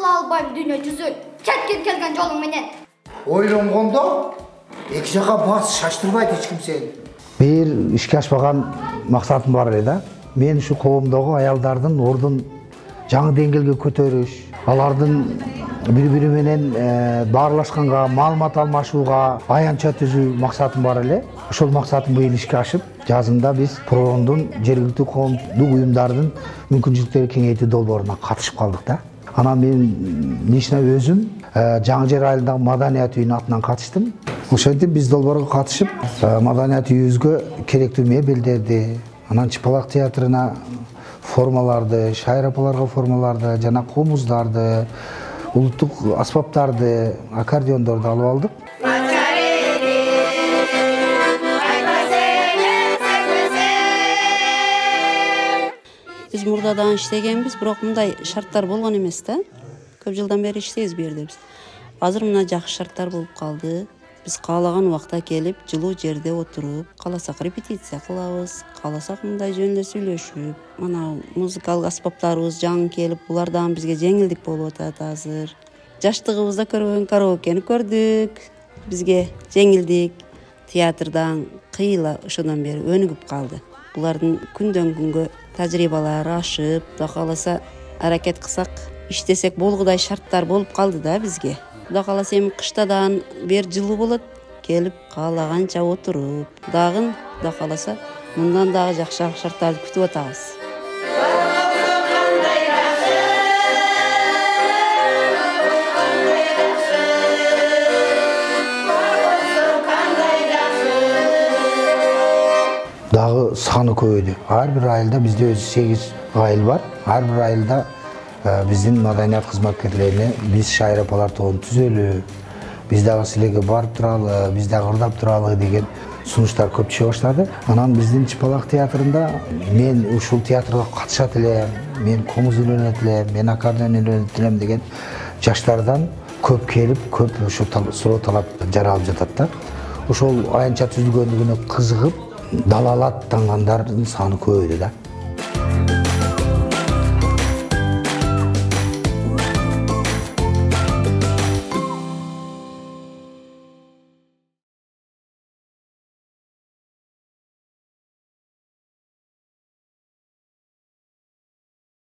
албайм дүйнө жүзүн. Кеткен келген жолуң менен. Ойлонгондо эки жака бас шаштырбайт эч ким сени. Бир ишке ашпаган максатым бар эле да. Мен ушу коомдогу аялдардын ордун жаңы деңгээлге көтөрүш, алардын бири-бири менен баарлашканга, маалымат алмашууга аянтча түзүү максатым бар эле. Ошол максатым быйыл ишке ашып, жазында биз Проондун жергиликтүү коомдук уюмдардын мүмкүнчүлүктөрү кеңейтүү долбооруна катышып калдык да. Анан мен лично өзүм Жаңы Жер айылындагы маданият үйүнүн атынан катыштым. Ошентип биз долбоорго катышып, маданият үйүбүзгө керектүү мебелдерди, анан Чыпалак театрына формаларды, шайыр апаларга формаларды, жана комуздарды, улуттук аспаптарды, аккордеондорду алып алдык. Биз мурдадан иштегенбиз, бирок мындай шарттар болгон эмес да. Көп жылдан бери иштейбиз бу жерде биз. Азыр мына жакшы шарттар болуп калды. Биз каалаган убакта келип, жылуу жерде отуруп, кааласак репетиция кылабыз, кааласак мындай жөнүндө сүйлөшүп, мына музыкалык аспаптарыбыз жаңы келип, булардан бизге жеңилдик болуп атат азыр. Жаштыгыбызда көрбөгөн караокени көрдүк. Бизге жеңилдик, театрдан кыйла ошондон бери өнүгүп калды. Булардын күндөн күнгө тажрыйбалары ашып, Кудай кааласа аракет кылсак, иштесек болгудай шарттар болуп калды да бизге. Кудай кааласа эми кыштадан бер жылуу болот, келип каалаганча отуруп, дагы Кудай кааласа мындан дагы жакшы шарттарды күтүп атабыз. Дагы саны көбөйдү. Ар бир айылда бизде өзү 8 айыл бар. Ар бир айылда биздин маданият кызматкерлерине биз шайыр апалар тобун түзөлү, биз дагы силерге барып туралы, биз дагы ырдап туралы деген сунуштар көп түшө баштады. Анан биздин Чыпалак театрында мен ушул театрга катышат элем, мен комуз үйлөнөт элем, мен аккордеон үйлөнөт элем деген жаштардан көп келип, көп ошо суроо талап жаралып жатат да. Ошол аянтча түзүлгөндүгүнө кызыгып, далалат тангандардын саны көбөйдү да.